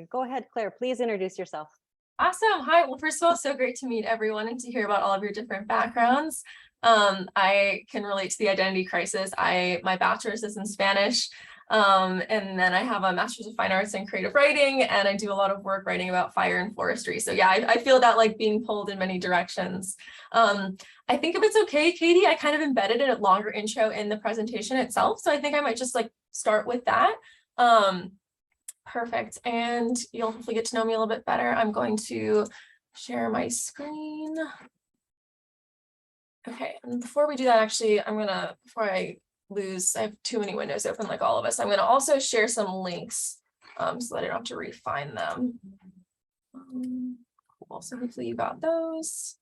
Go ahead, Claire, please introduce yourself. Awesome. Hi. Well, first of all, so great to meet everyone and to hear about all of your different backgrounds. I can relate to the identity crisis. My bachelor's is in Spanish, and then I have a master's of fine arts in creative writing, and I do a lot of work writing about fire and forestry. So yeah, I feel that like being pulled in many directions. I think if it's okay, Katie, I kind of embedded a longer intro in the presentation itself. So I think I might just like start with that. Perfect. And you'll hopefully get to know me a little bit better. I'm going to share my screen. Okay, and before we do that, actually, before I have too many windows open like all of us, I'm going to also share some links so that I don't have to refine them. Cool. So hopefully you got those.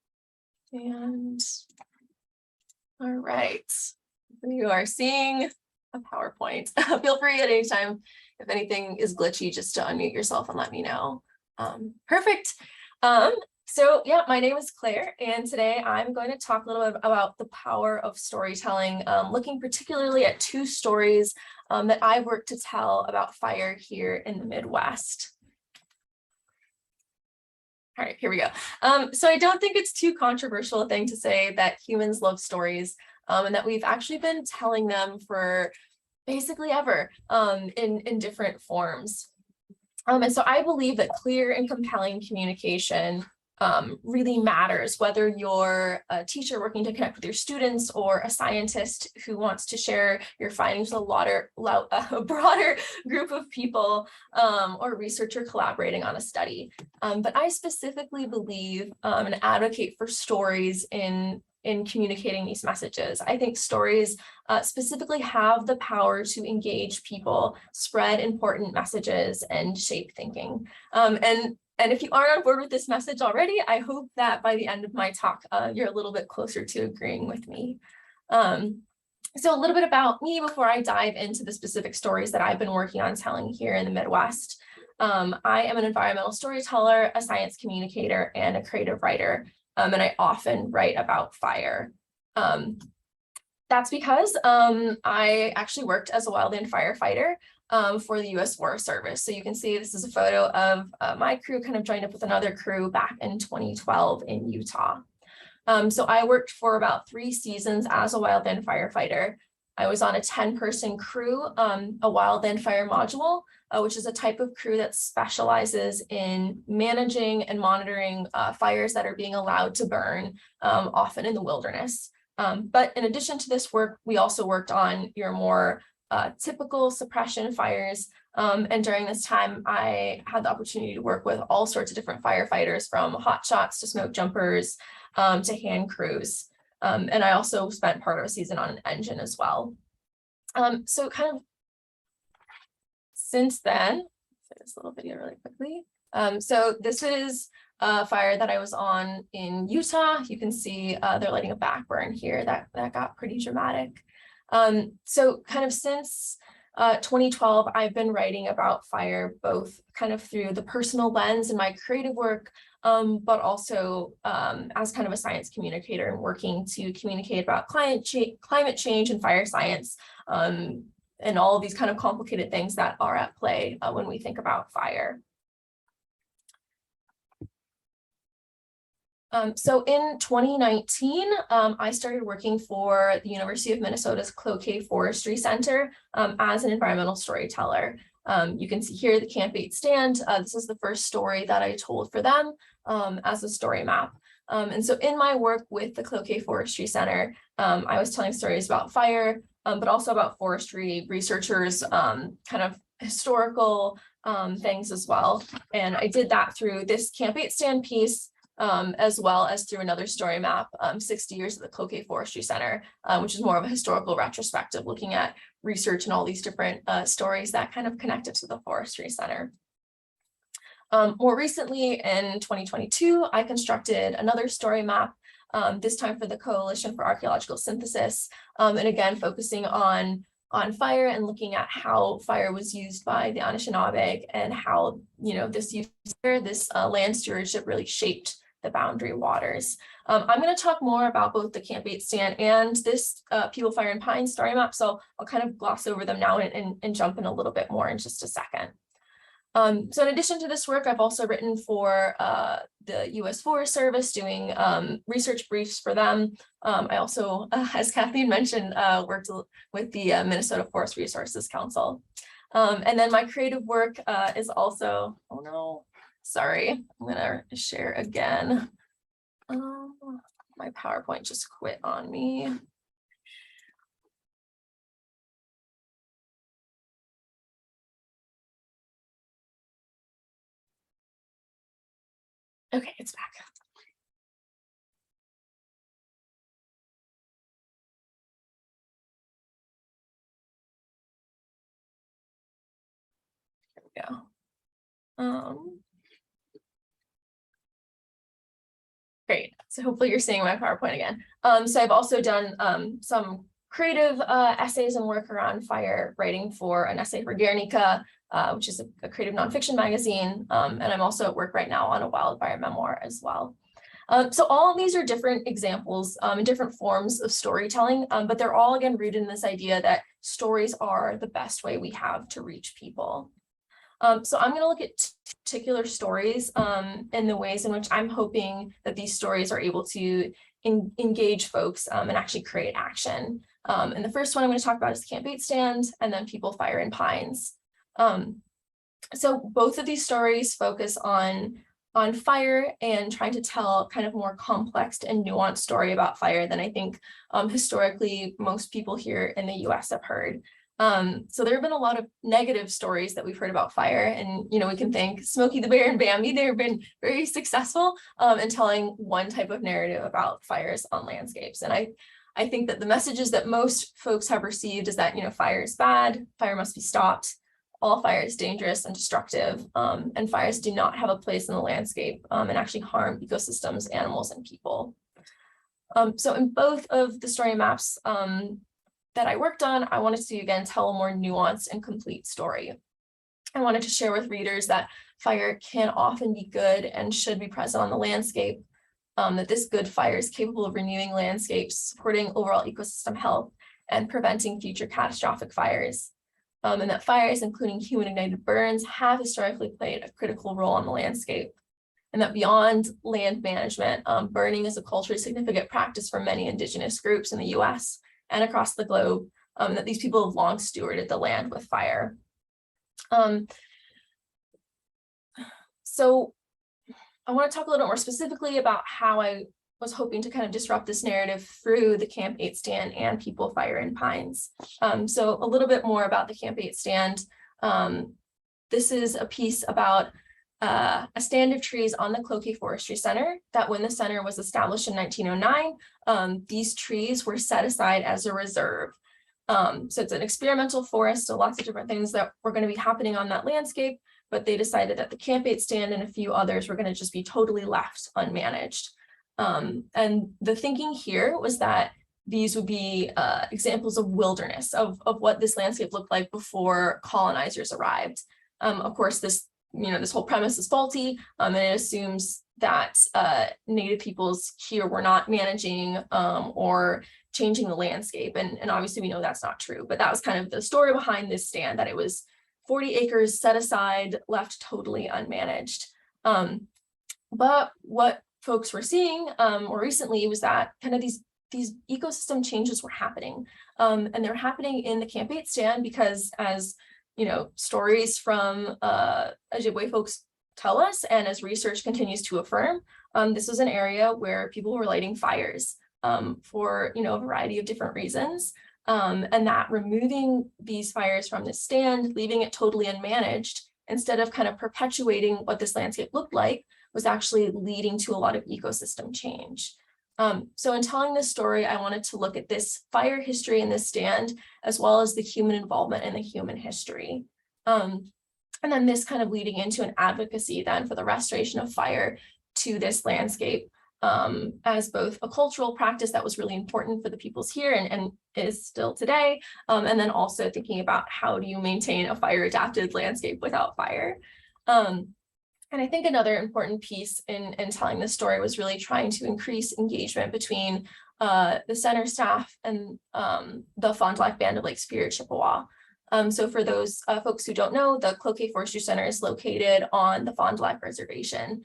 And all right, you are seeing a PowerPoint. Feel free at any time, if anything is glitchy, just to unmute yourself and let me know. Perfect. So yeah, my name is Claire, and today I'm going to talk a little bit about the power of storytelling, looking particularly at two stories that I've worked to tell about fire here in the Midwest. All right, here we go. So I don't think it's too controversial a thing to say that humans love stories, and that we've actually been telling them for basically ever, in different forms. And so I believe that clear and compelling communication really matters, whether you're a teacher working to connect with your students or a scientist who wants to share your findings with a broader group of people, or a researcher collaborating on a study. But I specifically believe and advocate for stories in communicating these messages. I think stories specifically have the power to engage people, spread important messages, and shape thinking. And if you aren't on board with this message already, I hope that by the end of my talk, you're a little bit closer to agreeing with me. So a little bit about me before I dive into the specific stories that I've been working on telling here in the Midwest. I am an environmental storyteller, a science communicator, and a creative writer. And I often write about fire. That's because I actually worked as a wildland firefighter for the U.S. Forest Service. So you can see this is a photo of my crew kind of joined up with another crew back in 2012 in Utah. So I worked for about 3 seasons as a wildland firefighter. I was on a 10-person crew, a wildland fire module, which is a type of crew that specializes in managing and monitoring fires that are being allowed to burn, often in the wilderness. But in addition to this work, we also worked on your more typical suppression fires. And during this time, I had the opportunity to work with all sorts of different firefighters, from hotshots to smoke jumpers to hand crews. And I also spent part of a season on an engine as well. So kind of since then, this little video really quickly. So this is a fire that I was on in Utah. You can see they're lighting a back burn here that got pretty dramatic. So kind of since 2012, I've been writing about fire, both kind of through the personal lens in my creative work, but also as kind of a science communicator and working to communicate about climate change and fire science, and all of these kind of complicated things that are at play when we think about fire. So in 2019, I started working for the University of Minnesota's Clare Forestry Center as an environmental storyteller. You can see here the Camp 8 stand. This is the first story that I told for them as a story map. And so in my work with the Clare Forestry Center, I was telling stories about fire, but also about forestry researchers, kind of historical things as well. And I did that through this Camp 8 stand piece, as well as through another story map, 60 Years at the Clare Forestry Center, which is more of a historical retrospective, looking at research and all these different stories that kind of connected to the Forestry Center. More recently, in 2022, I constructed another story map, this time for the Coalition for Archaeological Synthesis, and again, focusing on fire and looking at how fire was used by the Anishinaabe and how, this land stewardship really shaped the boundary waters. I'm going to talk more about both the Camp 8 stand and this People, Fire, and Pine story map. So I'll kind of gloss over them now and jump in a little bit more in just a second. So in addition to this work, I've also written for the U.S. Forest Service, doing research briefs for them. I also, as Kathleen mentioned, worked with the Minnesota Forest Resources Council. And then my creative work is also, oh no, sorry, I'm gonna share again. My PowerPoint just quit on me. Okay, it's back. There we go. Great. So hopefully you're seeing my PowerPoint again. So I've also done some creative essays and work around fire, writing for an essay for Guernica, which is a creative nonfiction magazine. And I'm also at work right now on a wildfire memoir as well. So all of these are different examples and different forms of storytelling, but they're all, again, rooted in this idea that stories are the best way we have to reach people. So I'm going to look at particular stories in the ways in which I'm hoping that these stories are able to engage folks and actually create action. And the first one I'm going to talk about is Camp 8 stand, and then People, Fire, and Pines. So both of these stories focus on fire and trying to tell kind of more complex and nuanced story about fire than I think historically most people here in the US have heard. So there have been a lot of negative stories that we've heard about fire, and we can thank Smokey the Bear and Bambi. They've been very successful in telling one type of narrative about fires on landscapes. And I think that the messages that most folks have received is that fire is bad, fire must be stopped, all fire is dangerous and destructive, and fires do not have a place in the landscape and actually harm ecosystems, animals, and people. So in both of the story maps that I worked on, I wanted to, again, tell a more nuanced and complete story. I wanted to share with readers that fire can often be good and should be present on the landscape, that this good fire is capable of renewing landscapes, supporting overall ecosystem health, and preventing future catastrophic fires. And that fires, including human-ignited burns, have historically played a critical role on the landscape. And that beyond land management, burning is a culturally significant practice for many indigenous groups in the US and across the globe, and that these people have long stewarded the land with fire. So I want to talk a little more specifically about how I was hoping to kind of disrupt this narrative through the Camp 8 stand and People, Fire, and Pines. So a little bit more about the Camp 8 stand. This is a piece about a stand of trees on the Cloquet Forestry Center, that when the center was established in 1909, these trees were set aside as a reserve. So it's an experimental forest, so lots of different things that were going to be happening on that landscape, but they decided that the Camp 8 stand and a few others were going to just be totally left unmanaged. And the thinking here was that these would be examples of wilderness, of what this landscape looked like before colonizers arrived. Of course, this whole premise is faulty, and it assumes that Native peoples here were not managing or changing the landscape. And obviously we know that's not true, but that was kind of the story behind this stand, that it was 40 acres set aside, left totally unmanaged. But what folks were seeing more recently was that kind of these ecosystem changes were happening. And they're happening in the Camp 8 stand because, as stories from Ojibwe folks tell us, and as research continues to affirm, this was an area where people were lighting fires for a variety of different reasons. And that removing these fires from the stand, leaving it totally unmanaged, instead of kind of perpetuating what this landscape looked like, was actually leading to a lot of ecosystem change. So in telling this story, I wanted to look at this fire history in this stand, as well as the human involvement in the human history. And then this kind of leading into an advocacy then for the restoration of fire to this landscape, as both a cultural practice that was really important for the peoples here and is still today, and then also thinking about how do you maintain a fire adapted landscape without fire. And I think another important piece in telling this story was really trying to increase engagement between the center staff and the Fond du Lac Band of Lake Superior Chippewa. So for those folks who don't know, the Cloquet Forestry Center is located on the Fond du Lac Reservation.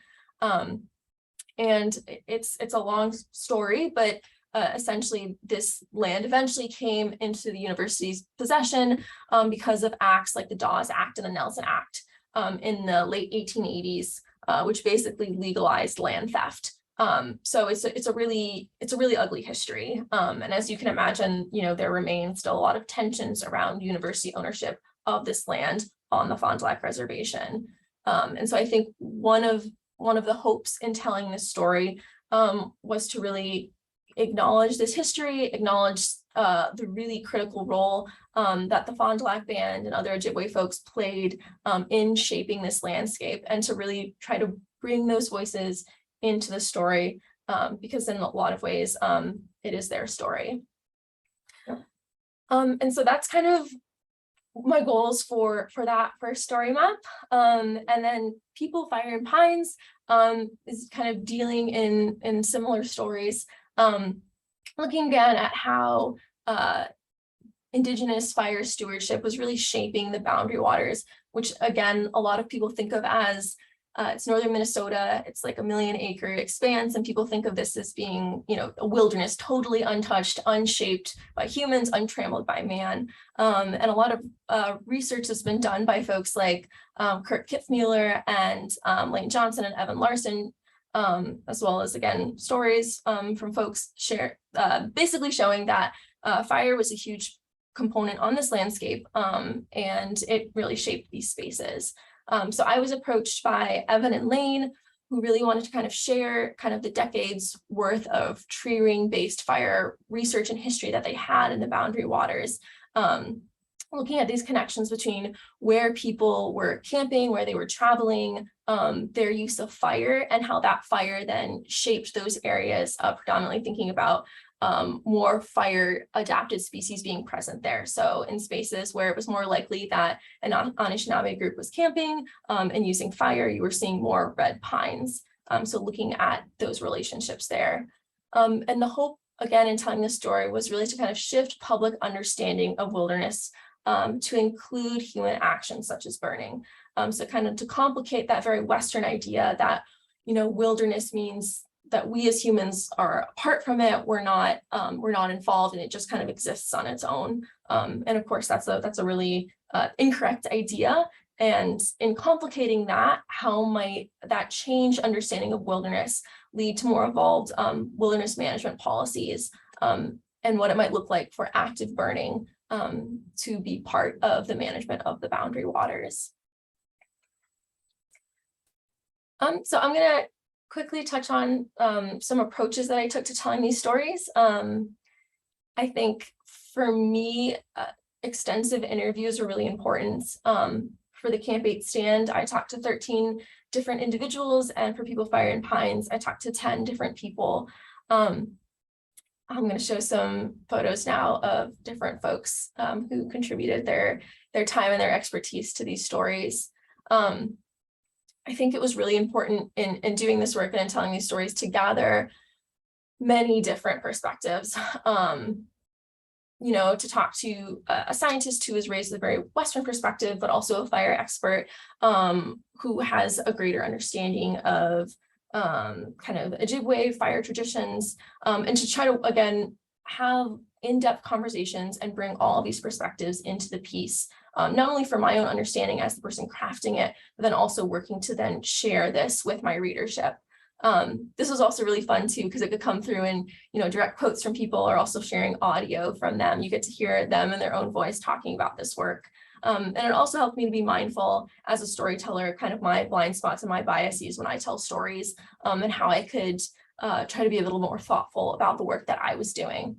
And it's a long story, but essentially this land eventually came into the university's possession because of acts like the Dawes Act and the Nelson Act in the late 1880s, which basically legalized land theft. So it's a really ugly history. And as you can imagine, there remains still a lot of tensions around university ownership of this land on the Fond du Lac Reservation. And so I think one of the hopes in telling this story was to really acknowledge this history, acknowledge the really critical role that the Fond du Lac Band and other Ojibwe folks played in shaping this landscape, and to really try to bring those voices into the story, because in a lot of ways it is their story. And so that's kind of my goals for that first story map. And then People, Fire, and Pines is kind of dealing in similar stories, looking again at how Indigenous fire stewardship was really shaping the boundary waters, which again, a lot of people think of as it's northern Minnesota. It's like a 1 million acre expanse, and people think of this as being, a wilderness, totally untouched, unshaped by humans, untrammeled by man. And a lot of research has been done by folks like Kurt Kitzmueller and Lane Johnson and Evan Larson, as well as, again, stories from folks basically showing that fire was a huge component on this landscape, and it really shaped these spaces. So I was approached by Evan and Lane, who really wanted to kind of share kind of the decades worth of tree ring based fire research and history that they had in the boundary waters, looking at these connections between where people were camping, where they were traveling, their use of fire, and how that fire then shaped those areas, predominantly thinking about more fire adapted species being present there. So in spaces where it was more likely that an Anishinaabe group was camping and using fire, you were seeing more red pines. So looking at those relationships there. And the hope, again, in telling this story was really to kind of shift public understanding of wilderness to include human actions such as burning. So kind of to complicate that very Western idea that, wilderness means that we as humans are apart from it, we're not involved, and it just kind of exists on its own. And of course, that's a really incorrect idea. And in complicating that, how might that change understanding of wilderness lead to more evolved wilderness management policies, and what it might look like for active burning to be part of the management of the boundary waters. So I'm going to quickly touch on some approaches that I took to telling these stories. I think for me, extensive interviews are really important. For the Camp 8 stand, I talked to 13 different individuals, and for People, Fire, and Pines, I talked to 10 different people. I'm going to show some photos now of different folks who contributed their time and their expertise to these stories. I think it was really important in doing this work and in telling these stories to gather many different perspectives. To talk to a scientist who was raised with a very Western perspective, but also a fire expert who has a greater understanding of kind of Ojibwe fire traditions, and to try to, again, have in-depth conversations and bring all of these perspectives into the piece, not only for my own understanding as the person crafting it, but then also working to then share this with my readership. This was also really fun too, because it could come through in, direct quotes from people, or also sharing audio from them. You get to hear them in their own voice talking about this work. And it also helped me to be mindful as a storyteller, kind of my blind spots and my biases when I tell stories, and how I could try to be a little more thoughtful about the work that I was doing.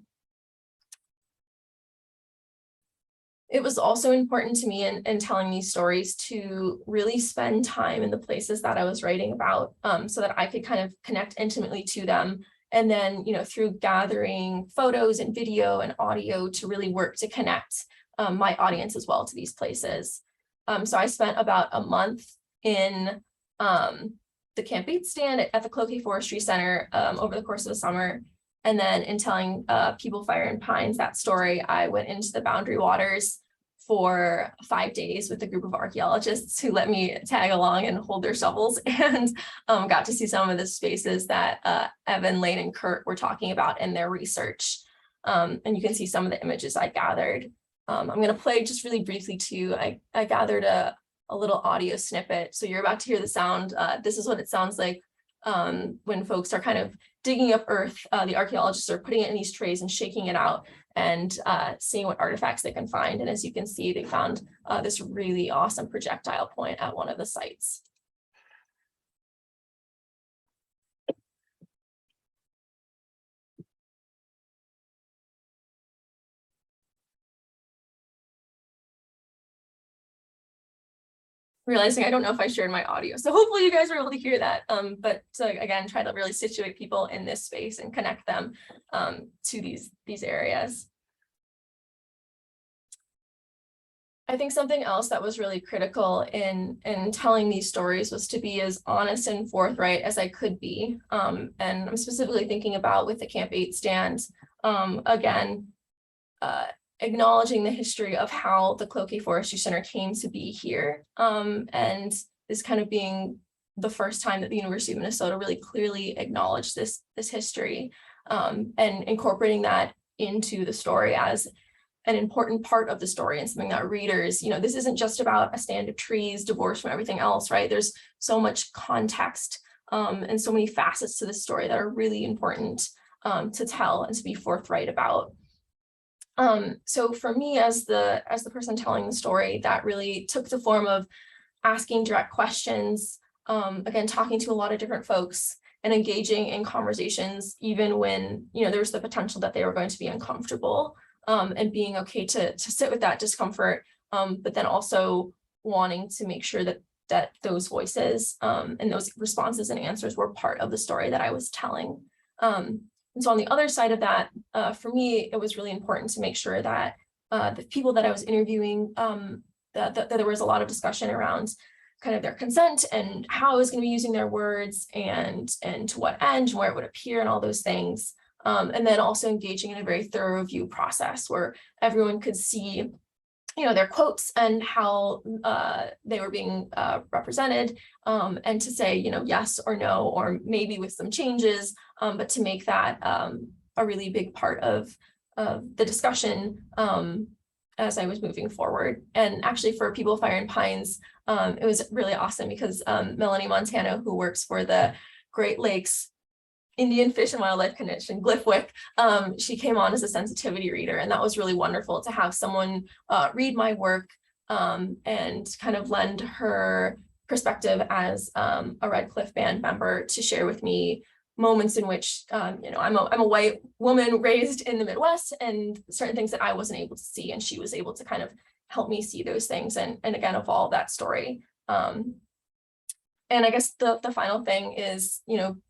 It was also important to me in telling these stories to really spend time in the places that I was writing about, so that I could kind of connect intimately to them. And then, through gathering photos and video and audio to really work to connect my audience as well to these places. So I spent about a month in the Camp 8 stand at the Cloquet Forestry Center over the course of the summer. And then in telling People, Fire, and Pines that story, I went into the Boundary Waters for 5 days with a group of archaeologists who let me tag along and hold their shovels, and got to see some of the spaces that Evan, Lane, and Kurt were talking about in their research. And you can see some of the images I gathered. I'm going to play just really briefly too. I gathered a little audio snippet. So you're about to hear the sound. This is what it sounds like when folks are kind of digging up earth. The archaeologists are putting it in these trays and shaking it out and seeing what artifacts they can find. And as you can see, they found this really awesome projectile point at one of the sites. Realizing I don't know if I shared my audio, so hopefully you guys were able to hear that. But so again, try to really situate people in this space and connect them to these areas. I think something else that was really critical in telling these stories was to be as honest and forthright as I could be. And I'm specifically thinking about with the Camp 8 stand, again, acknowledging the history of how the Cloquet Forestry Center came to be here. And this kind of being the first time that the University of Minnesota really clearly acknowledged this history, and incorporating that into the story as an important part of the story, and something that readers, this isn't just about a stand of trees divorced from everything else, right? There's so much context and so many facets to this story that are really important to tell and to be forthright about. So for me, as the person telling the story, that really took the form of asking direct questions, again, talking to a lot of different folks and engaging in conversations, even when, there was the potential that they were going to be uncomfortable, and being okay to sit with that discomfort, but then also wanting to make sure that those voices and those responses and answers were part of the story that I was telling. And so on the other side of that, for me, it was really important to make sure that the people that I was interviewing, that there was a lot of discussion around kind of their consent and how I was going to be using their words and to what end, where it would appear and all those things. And then also engaging in a very thorough review process where everyone could see their quotes and how they were being represented, and to say, yes or no, or maybe with some changes, but to make that a really big part of the discussion as I was moving forward. And actually for People, Fire, and Pines, it was really awesome because Melanie Montano, who works for the Great Lakes Indian Fish and Wildlife Commission, GLFWC, she came on as a sensitivity reader, and that was really wonderful to have someone read my work and kind of lend her perspective as a Red Cliff Band member to share with me moments in which I'm a white woman raised in the Midwest, and certain things that I wasn't able to see, and she was able to kind of help me see those things and again evolve that story. And I guess the final thing is,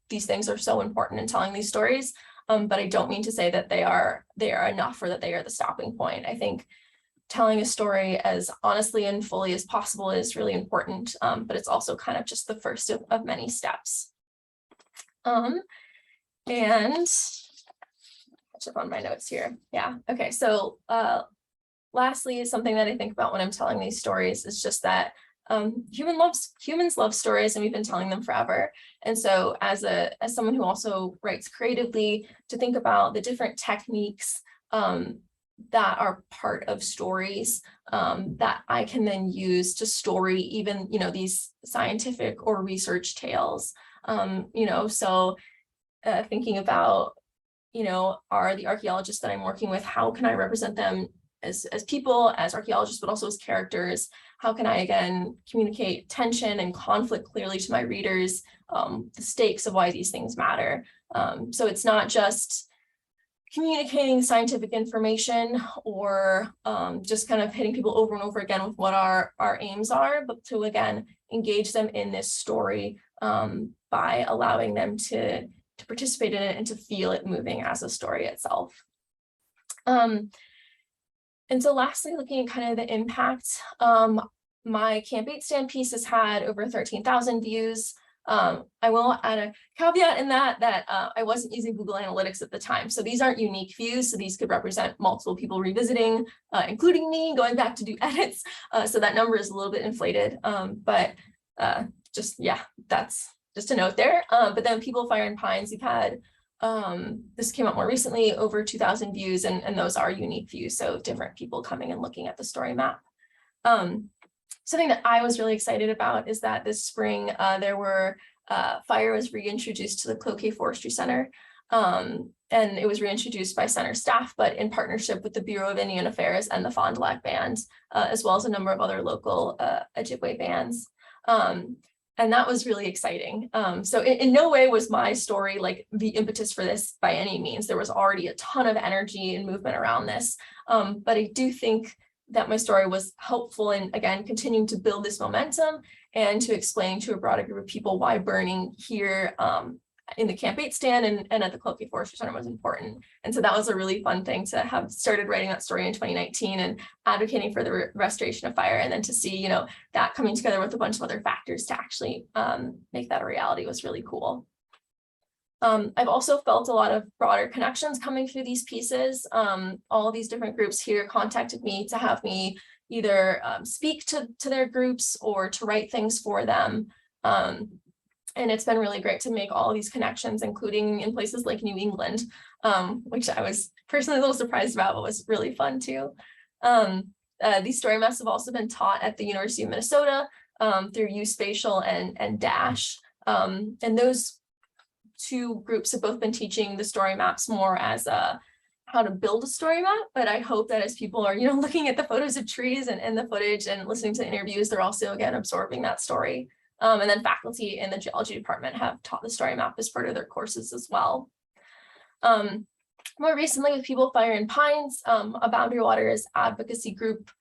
these things are so important in telling these stories, but I don't mean to say that they are enough or that they are the stopping point. I think telling a story as honestly and fully as possible is really important, but it's also kind of just the first of many steps. And catch up on my notes here. Yeah, okay, so lastly, something that I think about when I'm telling these stories is just that humans love stories, and we've been telling them forever. And so as someone who also writes creatively, to think about the different techniques that are part of stories that I can then use to story even, these scientific or research tales. So thinking about, are the archaeologists that I'm working with, how can I represent them as people, as archaeologists, but also as characters? How can I, again, communicate tension and conflict clearly to my readers, the stakes of why these things matter? So it's not just communicating scientific information or just kind of hitting people over and over again with what our aims are, but to, again, engage them in this story by allowing them to participate in it and to feel it moving as a story itself. And so lastly, looking at kind of the impact, my Camp 8 stand piece has had over 13,000 views. I will add a caveat in that I wasn't using Google Analytics at the time. So these aren't unique views. So these could represent multiple people revisiting, including me going back to do edits. So that number is a little bit inflated. Yeah, that's just a note there. But then People, Fire, and Pines, we've had, this came out more recently, over 2,000 views, and those are unique views. So different people coming and looking at the story map. Something that I was really excited about is that this spring fire was reintroduced to the Cloquet Forestry Center, and it was reintroduced by center staff, but in partnership with the Bureau of Indian Affairs and the Fond du Lac Band, as well as a number of other local Ojibwe bands. And that was really exciting. So in no way was my story like the impetus for this by any means. There was already a ton of energy and movement around this, but I do think that my story was helpful in, again, continuing to build this momentum and to explain to a broader group of people why burning here in the Camp 8 stand and at the Cloquet Forestry Center was important. And so that was a really fun thing to have started writing that story in 2019 and advocating for the restoration of fire. And then to see, you know, that coming together with a bunch of other factors to actually make that a reality was really cool. I've also felt a lot of broader connections coming through these pieces. All these different groups here contacted me to have me either speak to their groups or to write things for them. And it's been really great to make all of these connections, including in places like New England, which I was personally a little surprised about, but was really fun too. These story maps have also been taught at the University of Minnesota through USpatial and DASH. And those two groups have both been teaching the story maps more as how to build a story map, but I hope that as people are, you know, looking at the photos of trees and the footage and listening to interviews, they're also, again, absorbing that story. And then faculty in the geology department have taught the story map as part of their courses as well. More recently with People, Fire, and Pines, a Boundary Waters advocacy group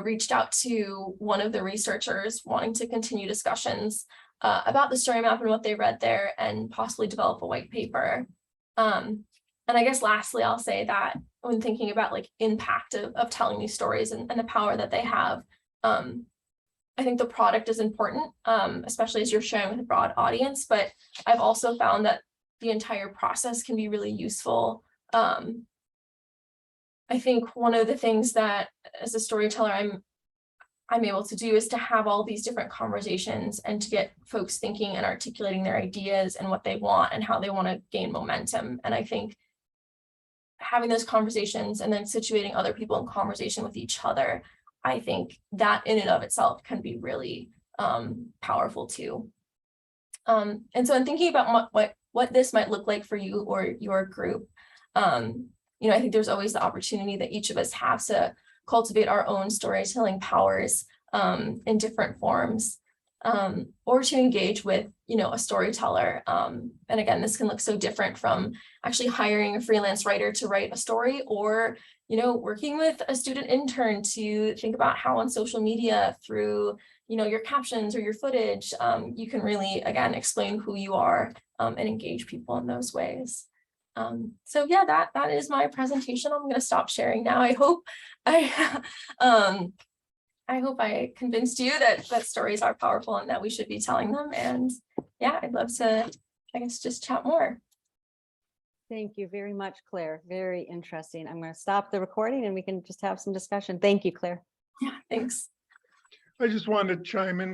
reached out to one of the researchers wanting to continue discussions about the story map and what they read there and possibly develop a white paper. And I guess lastly, I'll say that when thinking about like impact of telling these stories and the power that they have, I think the product is important, especially as you're sharing with a broad audience, but I've also found that the entire process can be really useful. I think one of the things that as a storyteller I'm able to do is to have all these different conversations and to get folks thinking and articulating their ideas and what they want and how they want to gain momentum. And I think having those conversations and then situating other people in conversation with each other, I think that in and of itself can be really powerful too. And so in thinking about what this might look like for you or your group, you know, I think there's always the opportunity that each of us have to cultivate our own storytelling powers in different forms, or to engage with, you know, a storyteller. And again, this can look so different from actually hiring a freelance writer to write a story, or, you know, working with a student intern to think about how on social media through, you know, your captions or your footage, you can really, again, explain who you are and engage people in those ways. So yeah, that is my presentation. I'm going to stop sharing now. I hope I convinced you that stories are powerful and that we should be telling them. And yeah, I'd love to, I guess, just chat more. Thank you very much, Claire. Very interesting. I'm going to stop the recording and we can just have some discussion. Thank you, Claire. Yeah, thanks. I just wanted to chime in